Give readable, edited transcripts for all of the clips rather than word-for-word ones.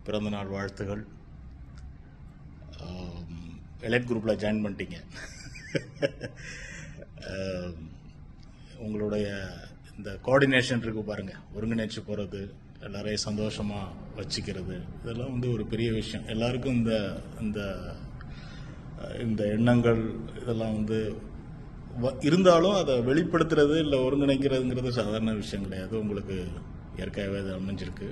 பிறந்தநாள் வாழ்த்துகள். எலைட் குரூப்பில் ஜாயின் பண்ணிட்டீங்க. உங்களுடைய இந்த கோஆர்டினேஷன் இருக்கு பாருங்க, ஒருங்கிணைச்சு போகிறது, எல்லாரையும் சந்தோஷமாக வச்சுக்கிறது, இதெல்லாம் வந்து ஒரு பெரிய விஷயம். எல்லாருக்கும் இந்த இந்த இந்த எண்ணங்கள் இதெல்லாம் வந்து இருந்தாலும் அதை வெளிப்படுத்துறது இல்லை ஒருங்கிணைக்கிறதுங்கிறது சாதாரண விஷயம் கிடையாது. உங்களுக்கு இயற்கையாகவே அது அமைஞ்சிருக்கு.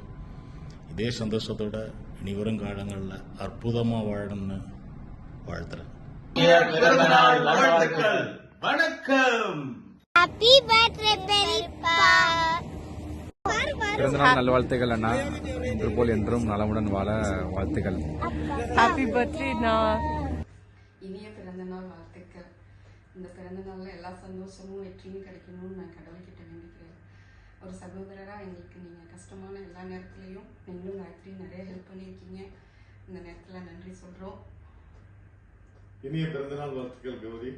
இதே சந்தோஷத்தோட இனி வரும் காலங்களில் அற்புதமாக வாழணும்னு வாழ்த்துறேன். வணக்கம். ஹாப்பி பர்த்டே பெரியப்பா. பிறந்தநாள் நல்வாழ்த்துக்கள் அண்ணா. இன்று போல் என்றும் நலமுடன் வாழ வாழ்த்துக்கள். ஹாப்பி பர்த்டே அண்ணா. இனிய பிறந்தநாள் வாழ்த்துக்கள். இந்த பிறந்த நாளில் எல்லா சந்தோஷமும் வெற்றியும் கிடைக்கணும்னு நான் கடவுள்கிட்ட வேண்டிக்கிறேன். ஒரு சகோதரராக எங்களுக்கு நீங்கள் கஷ்டமான எல்லா நேரத்துலையும் நீங்களும் காயத்ரி நிறைய ஹெல்ப் பண்ணியிருக்கீங்க. இந்த நேரத்தில் நன்றி சொல்கிறோம். இனிய பிறந்தநாள் வாழ்த்துக்கள் கௌரி.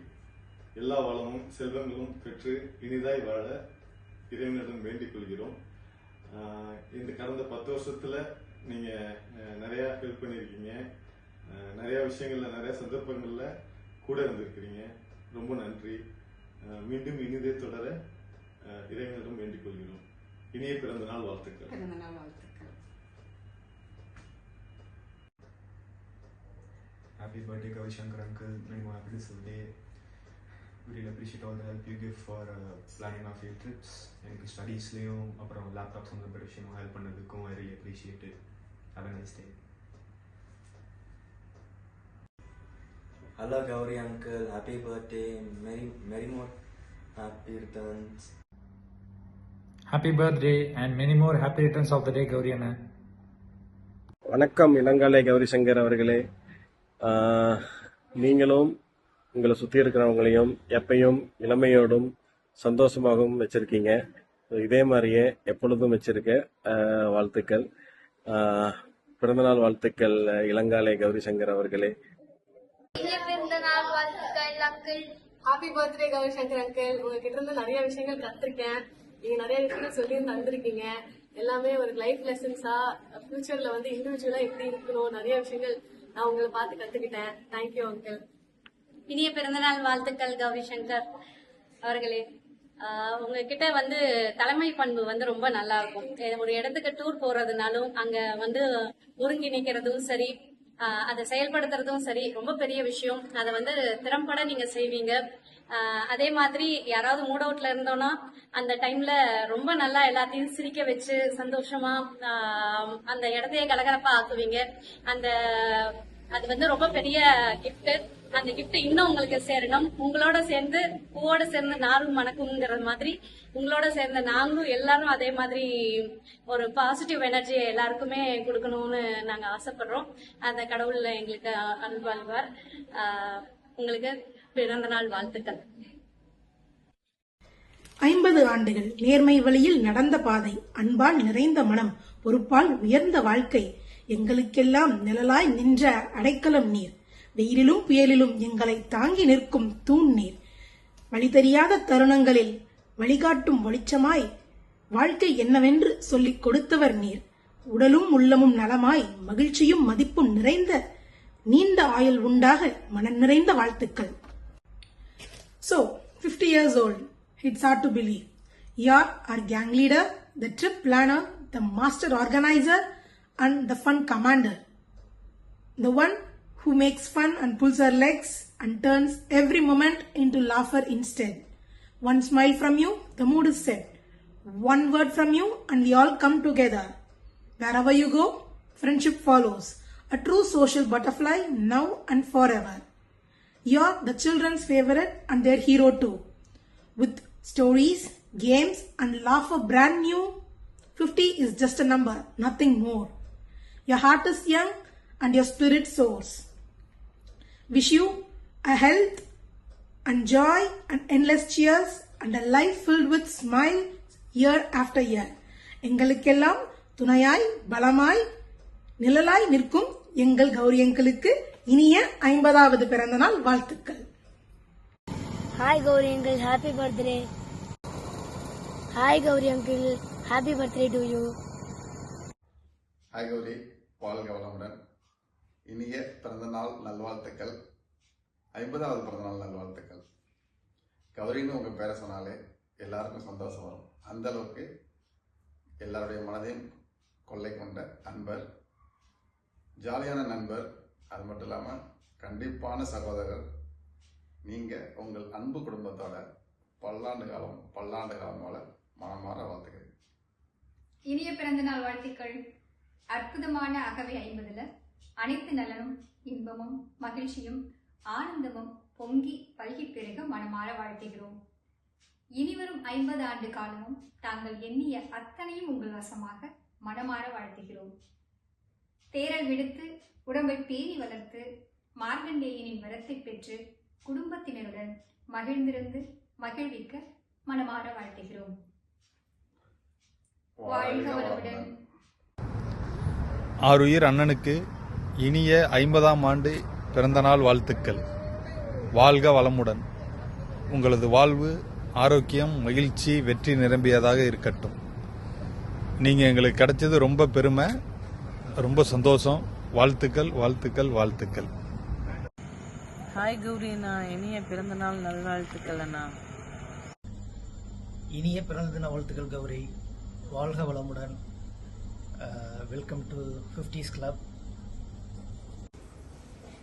எல்லா வளமும் செல்வங்களும் பெற்று இனிதாய் வாழ இறைவனிடம் வேண்டிக் கொள்கிறோம். இந்த கடந்த 10 வருஷத்துல நீங்க நிறைய ஹெல்ப் பண்ணியிருக்கீங்க. நிறைய விஷயங்கள்ல நிறைய சந்தர்ப்பங்கள்ல கூட இருந்திருக்கிறீங்க. ரொம்ப நன்றி. மீண்டும் இனிதே தொடர இறைவனிடம் வேண்டிக் கொள்கிறோம். இனிய பிறந்தநாள் வாழ்த்துக்கள். பிறந்தநாள் வாழ்த்துக்கள். Happy birthday Kavi Shankar uncle. Many more happy to day. We really appreciate all the help you give for planning our field trips. எனக்கு ஸ்டடீஸ்லேயும் அப்புறம் லேப்டாப் சம்மந்தப்பட்ட விஷயமும் ஹெல்ப் பண்ணதுக்கும் I really appreciate it. Have a nice day. Hello Gauri uncle, happy birthday, many more happy returns. Happy birthday and many more happy returns of the day Gauri Anna. வணக்கம் இளங்காலை கௌரி சங்கர் அவர்களே. நீங்களும் உங்களை சுற்றி இருக்கிறவங்களையும் எப்பையும் இளமையோடும் சந்தோஷமாகவும் வச்சிருக்கீங்க. இதே மாதிரியே எப்பொழுதும் வச்சிருக்க வாழ்த்துக்கள். பிறந்தநாள் வாழ்த்துக்கள் இளங்காலை கௌரி சங்கர் அவர்களே. Happy birthday Gauri Shankar uncle. உங்ககிட்ட இருந்து நிறைய விஷயங்கள் கத்துருக்கேன். நீங்க நிறைய விஷயங்கள் சொல்லி தந்திருக்கீங்க. எல்லாமே ஒரு லைஃப் லெசன்ஸா, ஃபியூச்சர்ல வந்து இண்டிவிஜுவலா எப்படி இருக்கணும், நிறைய விஷயங்கள் நான் உங்களை பார்த்து கத்துக்கிட்டேன். Thank you uncle. இனிய பிறந்தநாள் வாழ்த்துக்கள் கௌரி சங்கர் அவர்களே. உங்ககிட்ட வந்து தலைமை பண்பு வந்து ரொம்ப நல்லா இருக்கும். ஒரு இடத்துக்கு டூர் போறதுனாலும் அங்க வந்து ஒருங்கிணைக்கிறதும் சரி, அதை செயல்படுத்துறதும் சரி, ரொம்ப பெரிய விஷயம். அதை வந்து திறம்பட நீங்க செய்வீங்க. அதே மாதிரி யாராவது மூட் அவுட்ல இருந்தோம்னா அந்த டைம்ல ரொம்ப நல்லா எல்லாத்தையும் சிரிக்க வச்சு சந்தோஷமா அந்த இடத்தையே கலகலப்பா ஆக்குவீங்க. அது வந்து ரொம்ப பெரிய கிஃப்ட். அந்த கிஃப்ட் இன்னும் உங்களுக்கு சேரணும். உங்களோட சேர்ந்து பூவோட சேர்ந்து நாரும் மணக்குங்கிற மாதிரி உங்களோட சேர்ந்த நாங்களும் எல்லாரும் அதே மாதிரி ஒரு பாசிட்டிவ் எனர்ஜியை எல்லாருக்குமே கொடுக்கணும்னு நாங்க ஆசைப்படுறோம். அந்த கடவுள் எங்களுக்கு அனுபவிப்பார். உங்களுக்கு பிறந்த நாள் வாழ்த்துக்கள். 50 ஆண்டுகள் நேர்மை வழியில் நடந்த பாதை, அன்பால் நிறைந்த மனம், பொறுப்பால் உயர்ந்த வாழ்க்கை, எங்களுக்கெல்லாம் நிழலாய் நின்ற அடைக்கலம் நீர், வெயிலிலும் புயலிலும் எங்களை தாங்கி நிற்கும் தூண் நீர், வழி தெரியாத தருணங்களில் வழிகாட்டும் வெளிச்சமாய் வாழ்க்கை என்னவென்று சொல்லிக் கொடுத்தவர் நீர், உடலும் உள்ளமும் நலமாய் மகிழ்ச்சியும் மதிப்பும் நிறைந்த நீண்ட ஆயுள் உண்டாக மனம் நிறைந்த வாழ்த்துக்கள். So, 50 years old, it's hard to believe. You are our gang leader, the trip planner, the master organizer, and the fun commander. The one who makes fun and pulls our legs and turns every moment into laughter instead. One smile from you, the mood is set. One word from you and we all come together. Wherever you go, friendship follows. A true social butterfly now and forever. You're the children's favorite and their hero too. With stories, games and laughter brand new, 50 is just a number, nothing more. Your heart is young and your spirit soars. Wish you a health and joy and endless cheers and a life filled with smile year after year. எங்களுக்கெல்லாம் துணையாய் பலமாய் நிழலாய் நிற்கும் எங்கள் கௌரி அங்கிளுக்கு இனிய 50வது பிறந்தநாள் வாழ்த்துக்கள். Hi Gauri uncle, happy birthday. Hi Gauri uncle, happy birthday to you. Hi Gauri, வாழ்க வளமுடன். இனிய பிறந்தநாள் நல்வாழ்த்துக்கள். 50வது பிறந்தநாள் நல்வாழ்த்துக்கள். கௌரின்னு உங்கள் பேரை சொன்னாலே எல்லாருக்கும் சந்தோஷம் வரும். அந்த அளவுக்கு எல்லாருடைய மனதையும் கொள்ளை கொண்ட அன்பர், ஜாலியான நண்பர், அது மட்டும் இல்லாமல் கண்டிப்பான சகோதரர். நீங்கள் உங்கள் அன்பு குடும்பத்தோட பல்லாண்டு காலம் போல மனமாற வாழ்த்துக்கிறேன். இனிய பிறந்தநாள் வாழ்த்துக்கள். அற்புதமான அகவை 50ல் அனைத்து நலனும் இன்பமும் மகிழ்ச்சியும் ஆனந்தமும் பொங்கி பல்கி பெருக மனமாற வாழ்த்துகிறோம். இனிவரும் 50 ஆண்டு காலமும் தாங்கள் எண்ணிய அத்தனையும் உங்கள் வசமாக மனமாற வாழ்த்துகிறோம். தேரல் விடுத்து உடம்பை பேணி வளர்த்து மார்கண்டேயனின் வரத்தை பெற்று குடும்பத்தினருடன் மகிழ்ந்திருந்து மகிழ்விக்க மனமாற வாழ்த்துகிறோம். வாழ்க வளமுடன். ஆருயிர் அண்ணனுக்கு இனிய 50ஆம் ஆண்டு பிறந்தநாள் வாழ்த்துக்கள். வாழ்க வளமுடன். உங்களது வாழ்வு ஆரோக்கியம், மகிழ்ச்சி, வெற்றி நிரம்பியதாக இருக்கட்டும். நீங்கள் எங்களுக்கு கிடைச்சது ரொம்ப பெருமை, ரொம்ப சந்தோஷம். வாழ்த்துக்கள் வாழ்த்துக்கள் வாழ்த்துக்கள். ஹாய் கௌரி அண்ணா, இனிய பிறந்தநாள் நல்வாழ்த்துக்கள் அண்ணா. இனிய பிறந்த தின வாழ்த்துக்கள் கௌரி. வாழ்க வளமுடன். Welcome to 50s Club.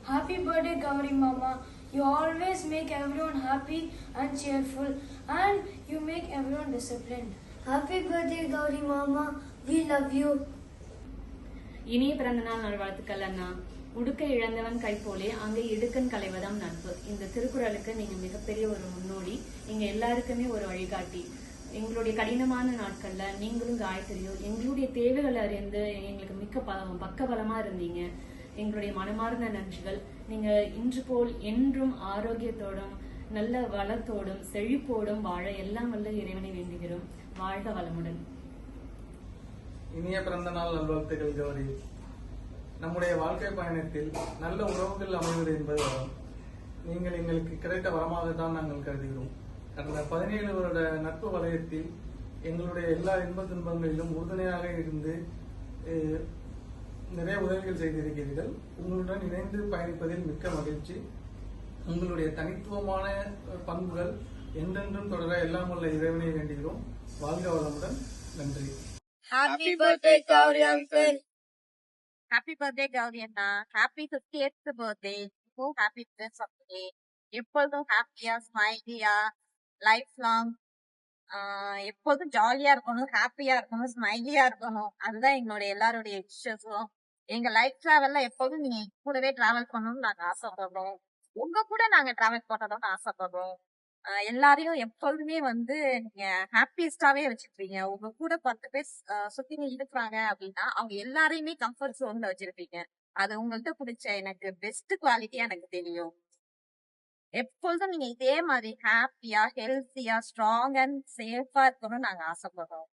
Happy birthday Gauri Mama. You always make everyone happy and cheerful, and you make everyone disciplined. Happy birthday Gauri Mama. We love you. இனிய பிறந்தநாள் நல்வாழ்த்துக்கள் அண்ணா. உடுக்க இழந்தவன் கை போலே அங்கே இடுக்கன் களைவதாம் நட்பு. இந்த திருக்குறளுக்கு நீங்க மிகப்பெரிய ஒரு முன்னோடி. எங்க எல்லாருக்குமே ஒரு வழிகாட்டி. எங்களுடைய கடினமான நாட்கள்ல நீங்களும் காயத்ரியும் எங்களுடைய தேவைகளை அறிந்து எங்களுக்கு மிக்க பக்கபலமா இருந்தீங்க. எங்களுடைய மனமார்ந்த நன்றிகள். நீங்க இன்று போல் என்றும் ஆரோக்கியத்தோடும் நல்ல வளத்தோடும் செழிப்போடும் வாழ எல்லாம் வல்ல இறைவனை வேண்டுகிறோம். வாழ்க வளமுடன். இனிய பிறந்த நாள் நல்வாழ்த்துக்கள் கௌரி. நம்முடைய வாழ்க்கை பயணத்தில் நல்ல உறவுகள் அமைவது என்பது வரம். நீங்கள் எங்களுக்கு கிடைத்த வரமாக தான் நாங்கள் கருதுகிறோம். கடந்த 17 வருட நட்பு வலயத்தில் எங்களுடைய எல்லா இன்ப துன்பங்களிலும் உறுதுணையாக இருந்து நிறைய உதவிகள் செய்திருக்கிறீர்கள். உங்களுடன் இணைந்து பயணிப்பதில் மிக்க மகிழ்ச்சி. உங்களுடைய தனித்துவமான பண்புகள் என்றென்றும் தொடர எல்லாம் உள்ள இறைவனை வேண்டுகிறோம். வாழ்க வளமுடன். நன்றி. Happy birthday Gauri uncle. Happy birthday Gauri Anna. Happy 50th birthday. So happy returns of the day. எப்பொழுதும் ஹாப்பியா ஸ்மைலியா லைஃப் லாங் எப்போதும் ஜாலியா இருக்கணும், ஹாப்பியா இருக்கணும், ஸ்மைலியா இருக்கணும். அதுதான் எங்களுடைய எல்லாருடைய விஷயம். எங்க லைஃப் டிராவல்ல எப்போதும் நீங்க கூடவே டிராவல் பண்ணணும்னு நாங்க ஆசைப்படுறோம். உங்க கூட நாங்க டிராவல் பண்ணணும்னு ஆசைப்படுறோம். எல்லாரையும் எப்போதுமே நீங்க ஹாப்பியஸ்டாவே வச்சிருப்பீங்க. உங்க கூட 10 பேர் சுத்தி இருக்கிறாங்க அப்படின்னா அவங்க எல்லாரையுமே கம்ஃபர்ட் ஜோன்ல வச்சிருப்பீங்க. அது உங்கள்கிட்ட பிடிச்ச எனக்கு பெஸ்ட் குவாலிட்டியா எனக்கு தெரியும். எப்பொழுதும் நீங்க இதே மாதிரி ஹாப்பியா ஹெல்த்தியா ஸ்ட்ராங் அண்ட் சேஃபா இருக்கணும்னு நாங்க ஆசைப்படுறோம்.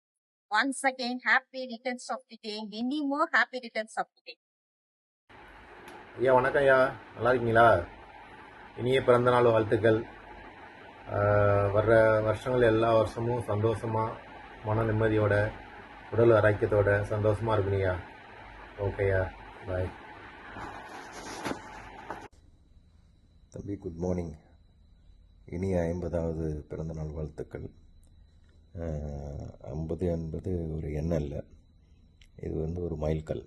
Once again happy returns of the day. Many more happy returns of the day. ஐயா வணக்கம் ஐயா, நல்லா இருக்கீங்களா? இனிய பிறந்தநாள் வாழ்த்துக்கள். வர்ற வருஷங்கள் எல்லா வருஷமும் சந்தோஷமா மன நிம்மதியோட உடல் ஆரோக்கியத்தோட சந்தோஷமா இருக்கணும்யா. ஓகேயா, பாய். தம்பி குட் மார்னிங். இனிய 50வது பிறந்தநாள் வாழ்த்துக்கள். 50 என்பது ஒரு எண்ணம் இல்லை, இது ஒரு மைல்கல்.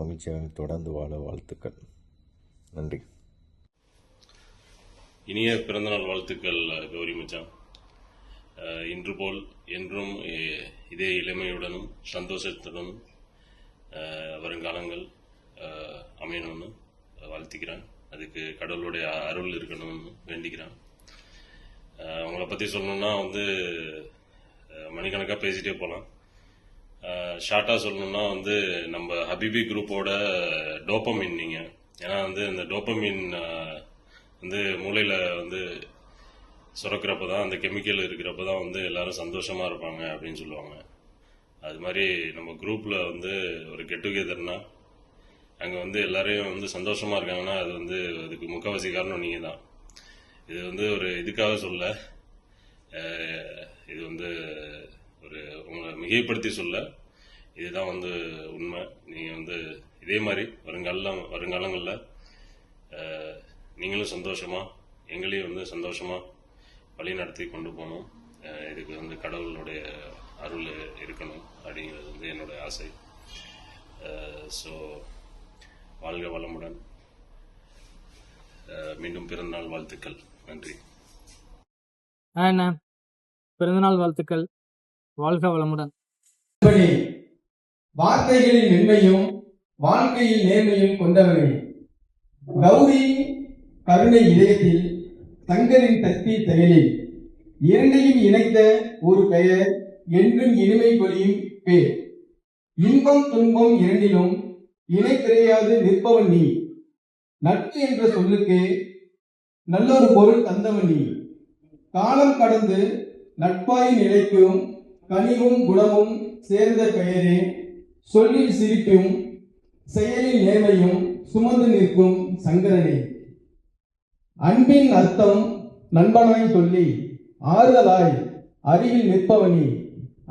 மகிழ்ச்சியாக தொடர்ந்து வாழ வாழ்த்துக்கள். நன்றி. இனிய பிறந்தநாள் வாழ்த்துக்கள் கௌரி மச்சான். இன்று போல் என்றும் இதே இளமையுடனும் சந்தோஷத்துடனும் வருங்காலங்கள் அமையணும்னு வாழ்த்திக்கிறேன். அதுக்கு கடவுளுடைய அருள் இருக்கணும்னு வேண்டிக்கிறேன். அவங்கள பற்றி சொல்லணும்னா மணிக்கணக்காக பேசிகிட்டே போகலாம். ஷார்ட்டாக சொல்லணும்னா நம்ம ஹபிபி குரூப்போட டோப்பமின் நீங்கள். ஏன்னா இந்த டோப்பமின் வந்து மூளையில் வந்து சுரக்கிறப்ப தான், அந்த கெமிக்கல் இருக்கிறப்ப தான் வந்து எல்லாரும் சந்தோஷமாக இருப்பாங்க அப்படின்னு சொல்லுவாங்க. அது மாதிரி நம்ம குரூப்பில் வந்து ஒரு கெட் டுகெதர்னா அங்கே வந்து எல்லாரையும் வந்து சந்தோஷமாக இருக்காங்கன்னா அது வந்து அதுக்கு முக்கால்வாசி காரணம் நீங்கள் தான். இது வந்து ஒரு இதுக்காக சொல்ல, இது வந்து ஒரு உங்களை மிகைப்படுத்தி சொல்ல, இதுதான் வந்து உண்மை. நீங்கள் வந்து இதே மாதிரி வருங்காலங்களில் நீங்களும் சந்தோஷமாக எங்களையும் வந்து சந்தோஷமாக வழி நடத்தி கொண்டு போகணும். இதுக்கு வந்து கடவுளுடைய அருள் இருக்கணும் அப்படிங்கிறது வந்து என்னுடைய ஆசை. ஸோ வாழ்க வளமுடன். மீண்டும் பிறந்தநாள் வாழ்த்துக்கள். நன்றி. அண்ணா பிறந்தநாள் வாழ்த்துக்கள். வாழ்க வளமுடன். வார்த்தைகளின் மென்மையும் வாழ்க்கையில் நேர்மையும் கொண்டவனே, கௌரி கருணை இதயத்தில் சங்கரின் சக்தி செயலில் இரண்டையும் இணைத்த ஒரு பெயர் என்றும் இனிமை பொழியும் பேர். இன்பம் துன்பம் இரண்டிலும் இணை கிடையாது நிற்பவன் நீ. நட்பு என்ற சொல்லுக்கு நல்லொரு பொருள் தந்தவன் நீ. காலம் கடந்து நட்பாய் நிலைக்கும் கனிவும் குணமும் சேர்ந்த பெயரே, சொல்லில் சிரிப்பும் செயலில் நேர்மையும் சுமந்து நிற்கும் சங்கரனே. அன்பின் அர்த்தம் நண்பனாய் சொல்லி ஆறுதலாய் அருகில் நிற்பவனி.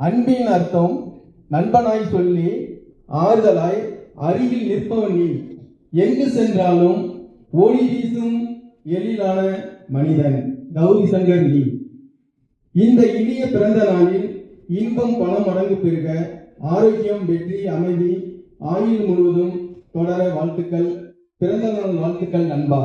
அன்பின் அர்த்தம் நண்பனாய் சொல்லி ஆறுதலாய் அருகில் நிற்பவனி. எங்கு சென்றாலும் ஒளி வீசும் எழிலான மனிதன் கௌரி சங்கர் நீ. இந்த இனிய பிறந்த நாளில் இன்பம் பல மடங்கு பெருக, ஆரோக்கியம் வெற்றி அமைதி ஆயுள் முழுவதும் தொடர வாழ்த்துக்கள். பிறந்த நாள் வாழ்த்துக்கள் நண்பா.